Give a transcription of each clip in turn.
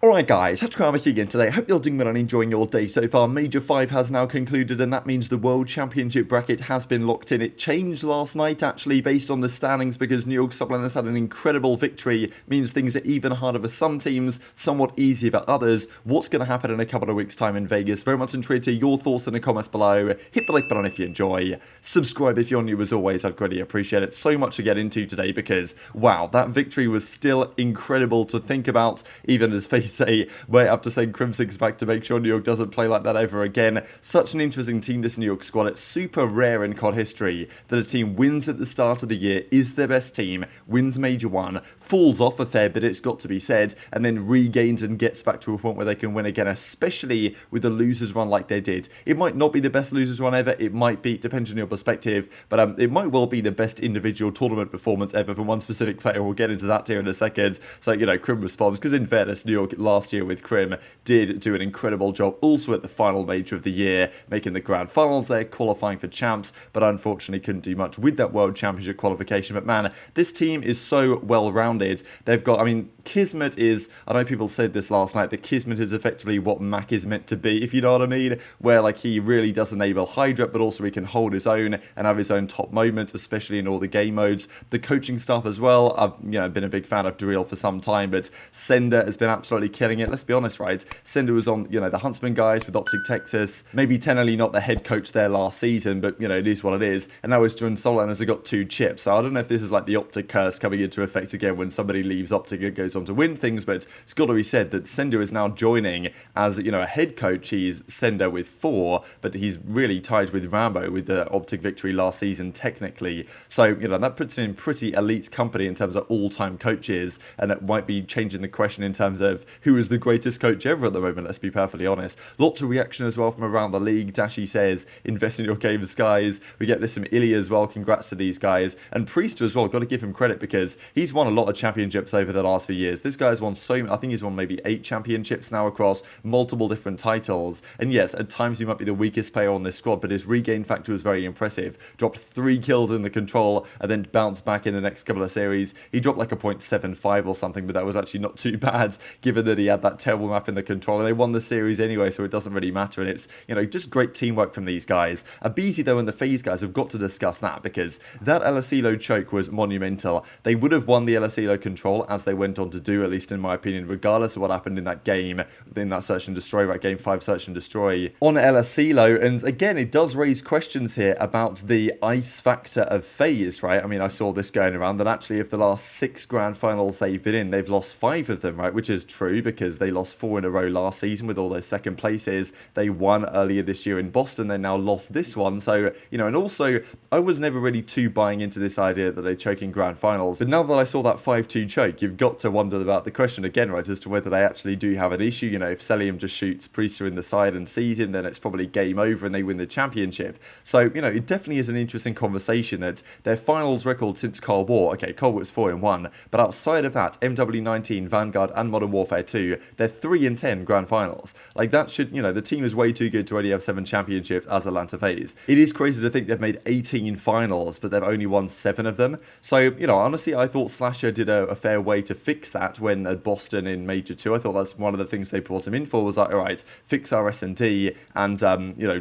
Alright guys, HyDra here again today. Hope you're doing well and enjoying your day so far. Major 5 has now concluded and that means the World Championship bracket has been locked in. It changed last night actually based on the standings because New York Subline has had an incredible victory. Means things are even harder for some teams, somewhat easier for others. What's going to happen in a couple of weeks time in Vegas? Very much intrigued to your thoughts in the comments below. Hit the like button if you enjoy. Subscribe if you're new as always, I'd greatly appreciate it. So much to get into today because wow, that victory was still incredible to think about even as FaZe say, wait up to send Crimsix back to make sure New York doesn't play like that ever again. Such an interesting team, this New York squad. It's super rare in COD history that a team wins at the start of the year, is their best team, wins Major 1, falls off a fair bit, it's got to be said, and then regains and gets back to a point where they can win again, especially with the losers run like they did. It might not be the best losers run ever, it might be, depends on your perspective, but it might well be the best individual tournament performance ever from one specific player. We'll get into that here in a second. So, you know, Crim responds, because in fairness, New York last year with Crim did do an incredible job also at the final major of the year, making the grand finals there, qualifying for champs, but unfortunately couldn't do much with that World Championship qualification. But man, this team is so well-rounded. They've got, I mean, Kismet is, I know people said this last night, that Kismet is effectively what Mack is meant to be, if you know what I mean, where like he really does enable HyDra, but also he can hold his own and have his own top moments, especially in all the game modes. The coaching staff as well, I've been a big fan of Drill for some time, but Sender has been absolutely killing it. Let's be honest, right? Sender was on, the Huntsman guys with OpTic Texas, maybe technically not the head coach there last season, but it is what it is. And now he's doing solo and has got 2 chips. So I don't know if this is like the OpTic curse coming into effect again when somebody leaves OpTic and goes on to win things, but it's got to be said that Sender is now joining as, a head coach. He's Sender with 4, but he's really tied with Rambo with the OpTic victory last season technically. So, that puts him in pretty elite company in terms of all-time coaches, and it might be changing the question in terms of who is the greatest coach ever at the moment, let's be perfectly honest. Lots of reaction as well from around the league. Dashy says, invest in your games, guys. We get this from iLLeY as well, congrats to these guys. And Priester as well, got to give him credit because he's won a lot of championships over the last few years. This guy's won I think he's won maybe 8 championships now across multiple different titles. And yes, at times he might be the weakest player on this squad, but his regain factor was very impressive. Dropped 3 kills in the control and then bounced back in the next couple of series. He dropped like a 0.75 or something, but that was actually not too bad given that he had that terrible map in the control, and they won the series anyway, so it doesn't really matter. And it's, just great teamwork from these guys. aBeZy though and the FaZe guys have got to discuss that because that aLLeY choke was monumental. They would have won the aLLeY control as they went on to do, at least in my opinion, regardless of what happened in that game, in that search and destroy, right, game 5 search and destroy on aLLeY. And again, it does raise questions here about the ice factor of FaZe, right? I mean, I saw this going around that actually of the last 6 grand finals they've been in, they've lost 5 of them, right, which is true because they lost 4 in a row last season with all those second places. They won earlier this year in Boston, they now lost this one. So, and also, I was never really too buying into this idea that they choke in grand finals. But now that I saw that 5-2 choke, you've got to wonder about the question again, right, as to whether they actually do have an issue. If Cellium just shoots Priester in the side and sees him, then it's probably game over and they win the championship. So, it definitely is an interesting conversation that their finals record since Cold War, okay, Cold War's 4-1, but outside of that, MW19, Vanguard, and Modern Warfare 2, they're 3-10 grand finals. Like that should, the team is way too good to already have 7 championships as Atlanta FaZe. It is crazy to think they've made 18 finals, but they've only won 7 of them. So, honestly, I thought Slasher did a fair way to fix that when at Boston in Major 2. I thought that's one of the things they brought him in for was like, all right, fix our S&D and,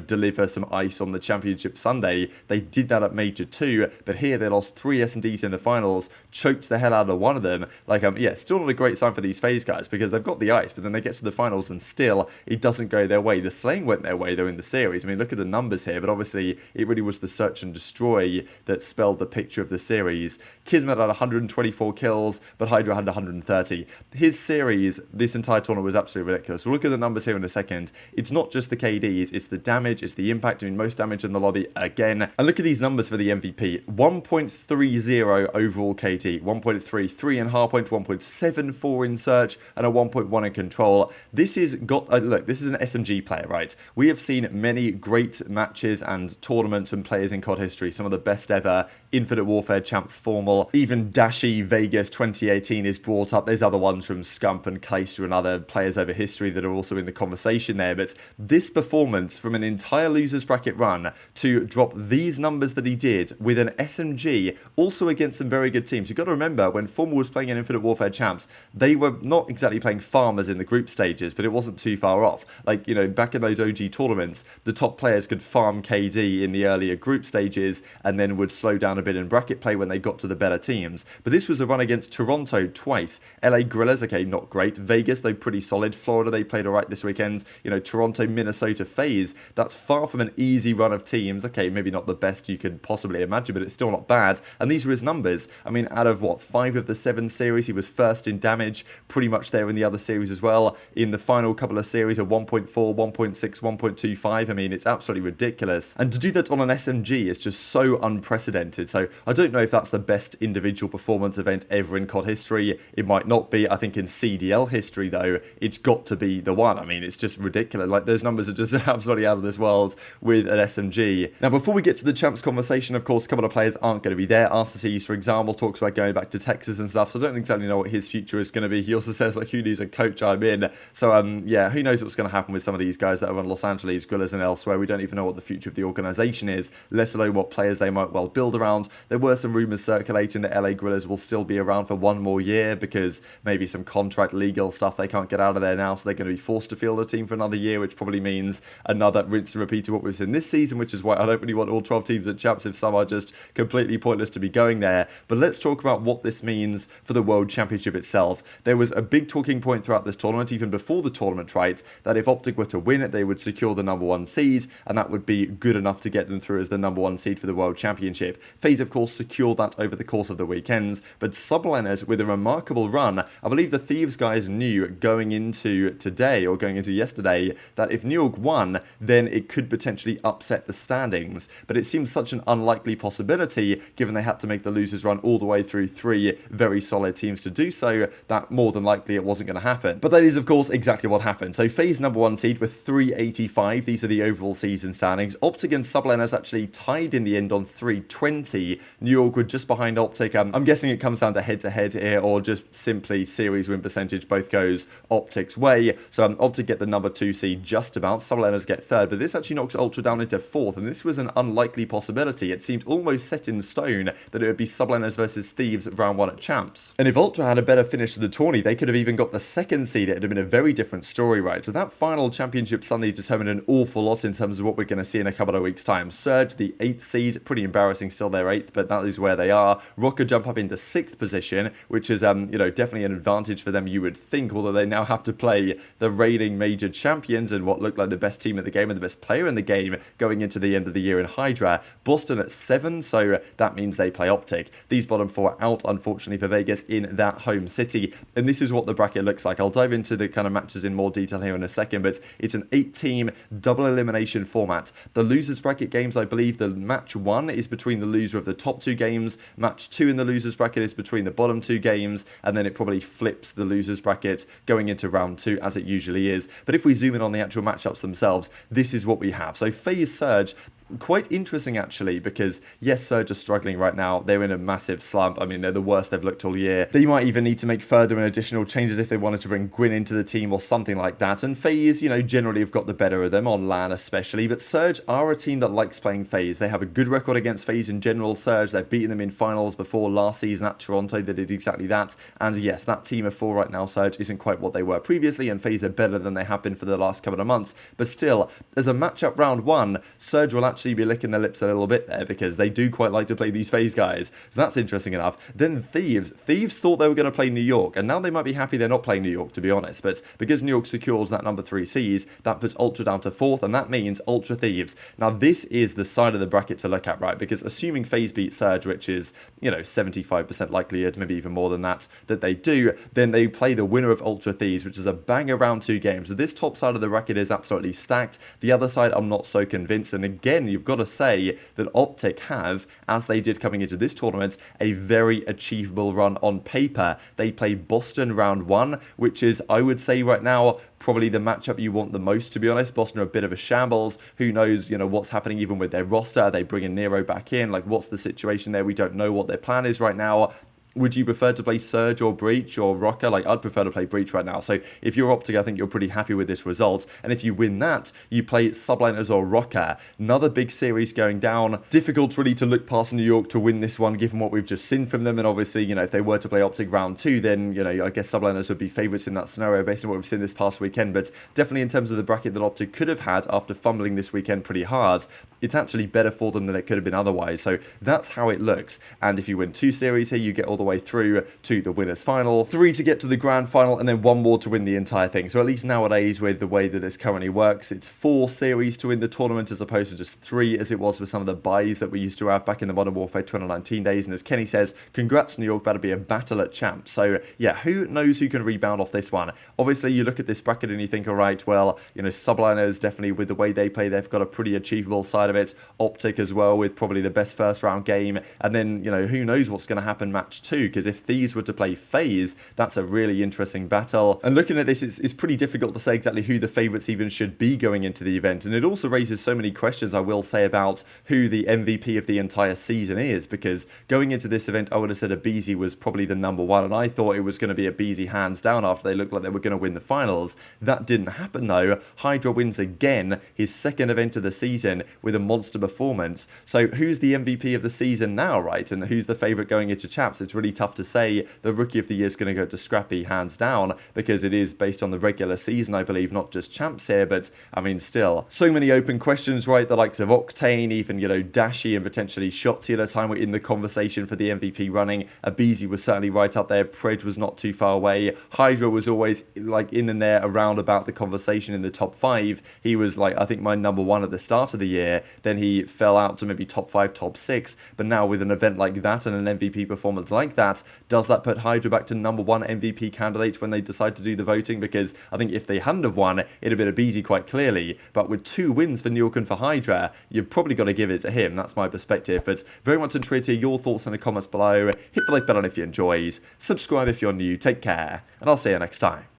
deliver some ice on the championship Sunday. They did that at Major 2, but here they lost 3 S&Ds in the finals, choked the hell out of one of them. Like, yeah, still not a great sign for these FaZe guys because they've got the ice, but then they get to the finals and still it doesn't go their way. The slaying went their way though in the series. I mean, look at the numbers here, but obviously it really was the search and destroy that spelled the picture of the series. Kismet had 124 kills, but HyDra had 130. His series, this entire tournament was absolutely ridiculous. We'll look at the numbers here in a second. It's not just the KDs, it's the damage, it's the impact. I mean, most damage in the lobby again. And look at these numbers for the MVP. 1.30 overall KD, 1.33 in hardpoint, 1.74 in search, and a 1.1 in control. This is look, this is an SMG player, right? We have seen many great matches and tournaments and players in COD history, some of the best ever. Infinite Warfare Champs Formal, even Dashy Vegas 2018 is brought brought up. There's other ones from Scump and Clayster and other players over history that are also in the conversation there. But this performance from an entire losers bracket run to drop these numbers that he did with an SMG, also against some very good teams. You've got to remember, when Formal was playing in Infinite Warfare Champs, they were not exactly playing farmers in the group stages, but it wasn't too far off. Like, you know, back in those OG tournaments, the top players could farm KD in the earlier group stages and then would slow down a bit in bracket play when they got to the better teams. But this was a run against Toronto twice. LA Guerrillas, okay, not great. Vegas, though, pretty solid. Florida, they played alright this weekend. You know, Toronto, Minnesota, FaZe, that's far from an easy run of teams. Okay, maybe not the best you could possibly imagine, but it's still not bad. And these were his numbers. I mean, out of what, 5 of the 7 series, he was first in damage, pretty much there in the other series as well. In the final couple of series, a 1.4, 1.6, 1.25. I mean, it's absolutely ridiculous. And to do that on an SMG is just so unprecedented. So I don't know if that's the best individual performance event ever in COD history. It might not be. I think in CDL history, though, it's got to be the one. I mean, it's just ridiculous. Like, those numbers are just absolutely out of this world with an SMG. Now, before we get to the champs conversation, of course, a couple of players aren't going to be there. Arcitys, for example, talks about going back to Texas and stuff, so I don't exactly know what his future is going to be. He also says, like, who needs a coach? I'm in. So, yeah, who knows what's going to happen with some of these guys that are on Los Angeles, Guerrillas and elsewhere. We don't even know what the future of the organisation is, let alone what players they might well build around. There were some rumours circulating that LA Guerrillas will still be around for one more year because maybe some contract legal stuff they can't get out of there now, so they're going to be forced to field a team for another year, which probably means another rinse and repeat of what we've seen this season, which is why I don't really want all 12 teams at champs if some are just completely pointless to be going there. But let's talk about what this means for the World Championship itself. There was a big talking point throughout this tournament, even before the tournament, right, that if OpTic were to win it, they would secure the #1 seed, and that would be good enough to get them through as the #1 seed for the World Championship. FaZe, of course, secured that over the course of the weekends, but subliners with a remarkable run. I believe the Thieves guys knew going into today, or going into yesterday, that if New York won, then it could potentially upset the standings. But it seems such an unlikely possibility, given they had to make the losers run all the way through 3 very solid teams to do so, that more than likely it wasn't going to happen. But that is, of course, exactly what happened. So FaZe #1 seed with 385. These are the overall season standings. OpTic and subliners actually tied in the end on 320. New York were just behind OpTic. I'm guessing it comes down to head-to-head here, or just simply series win percentage. Both goes OpTic's way. So OpTic get the #2 seed just about. Subliners get 3rd, but this actually knocks Ultra down into 4th, and this was an unlikely possibility. It seemed almost set in stone that it would be subliners versus Thieves round 1 at champs. And if Ultra had a better finish to the tourney, they could have even got the 2nd seed. It would have been a very different story, right? So that final championship Sunday determined an awful lot in terms of what we're going to see in a couple of weeks' time. Surge, the 8th seed, pretty embarrassing still they're 8th, but that is where they are. Rokkr jump up into 6th position, which is, you know, definitely an advantage for them, you would think, although they now have to play the reigning major champions and what looked like the best team in the game and the best player in the game going into the end of the year in HyDra. Boston at 7, so that means they play OpTic. These bottom 4 are out, unfortunately, for Vegas in that home city, and this is what the bracket looks like. I'll dive into the kind of matches in more detail here in a second, but it's an 8-team double elimination format. The losers bracket games, I believe the match 1 is between the loser of the top 2 games, match 2 in the losers bracket is between the bottom 2 games, and then it probably flips the losers bracket going into round 2 as it usually is. But if we zoom in on the actual matchups themselves, this is what we have. So FaZe Surge, quite interesting actually, because yes, Surge are struggling right now. They're in a massive slump. I mean, they're the worst they've looked all year. They might even need to make further and additional changes if they wanted to bring Gwyn into the team or something like that. And FaZe, you know, generally have got the better of them on LAN especially. But Surge are a team that likes playing FaZe. They have a good record against FaZe in general. Surge, they've beaten them in finals before last season at Toronto. They did exactly that. And yes, that team of 4 right now, Surge, isn't quite what they were previously, and FaZe are better than they have been for the last couple of months. But still, as a matchup round 1, Surge will actually be licking their lips a little bit there, because they do quite like to play these FaZe guys. So that's interesting enough. Then Thieves. Thieves thought they were going to play New York, and now they might be happy they're not playing New York, to be honest. But because New York secures that #3 seed, that puts Ultra down to 4th, and that means Ultra Thieves. Now this is the side of the bracket to look at, right? Because assuming FaZe beat Surge, which is, you know, 75% likelihood, maybe even more than that they do, then they play the winner of Ultra Thieves, which is a banger round 2 games. So this top side of the bracket is absolutely stacked. The other side, I'm not so convinced. And again, you've got to say that OpTic have, as they did coming into this tournament, a very achievable run on paper. They play Boston round 1, which is, I would say right now, probably the matchup you want the most, to be honest. Boston are a bit of a shambles. Who knows, you know, what's happening even with their roster? Are they bringing Nero back in? Like, what's the situation there? We don't know what their plan is right now. Would you prefer to play Surge or Breach or Rokkr? Like, I'd prefer to play Breach right now. So if you're OpTic, I think you're pretty happy with this result. And if you win that, you play Subliners or Rokkr. Another big series going down. Difficult really to look past New York to win this one, given what we've just seen from them. And obviously, you know, if they were to play OpTic round 2, then, you know, I guess Subliners would be favourites in that scenario based on what we've seen this past weekend. But definitely in terms of the bracket that OpTic could have had after fumbling this weekend pretty hard, it's actually better for them than it could have been otherwise. So that's how it looks. And if you win 2 series here, you get all the way through to the winners final, 3 to get to the grand final, and then 1 more to win the entire thing. So at least nowadays, with the way that this currently works, it's 4 series to win the tournament as opposed to just 3 as it was with some of the buys that we used to have back in the Modern Warfare 2019 days. And as Kenny says, congrats New York, that'll be a battle at champs. So yeah, who knows who can rebound off this one? Obviously, you look at this bracket and you think, all right, well, you know, Subliners definitely with the way they play, they've got a pretty achievable side of it. OpTic as well with probably the best first round game. And then, you know, who knows what's going to happen match 2, because if Thieves were to play FaZe, that's a really interesting battle. And looking at this, it's pretty difficult to say exactly who the favourites even should be going into the event. And it also raises so many questions, I will say, about who the MVP of the entire season is, because going into this event, I would have said aBeZy was probably the number 1, and I thought it was going to be aBeZy hands down after they looked like they were going to win the finals. That didn't happen though. HyDra wins again, his 2nd event of the season with a monster performance. So who's the MVP of the season now, right? And who's the favourite going into chaps? It's really tough to say. The Rookie of the Year is going to go to Scrappy hands down, because it is based on the regular season, I believe, not just champs here. But I mean, still, so many open questions, right? The likes of Octane, even, you know, Dashy and potentially Shotzzy at a time were in the conversation for the MVP running. aBeZy was certainly right up there. Pred was not too far away. HyDra was always like in and there around about the conversation in the top 5. He was like, I think, my number 1 at the start of the year. Then he fell out to maybe top 5, top 6. But now with an event like that and an MVP performance like that, does that put HyDra back to number 1 MVP candidate when they decide to do the voting? Because I think if they hadn't have won, it'd have been aBeZy quite clearly. But with 2 wins for New York and for HyDra, you've probably got to give it to him. That's my perspective. But very much intrigued to hear your thoughts in the comments below. Hit the like button if you enjoyed. Subscribe if you're new. Take care. And I'll see you next time.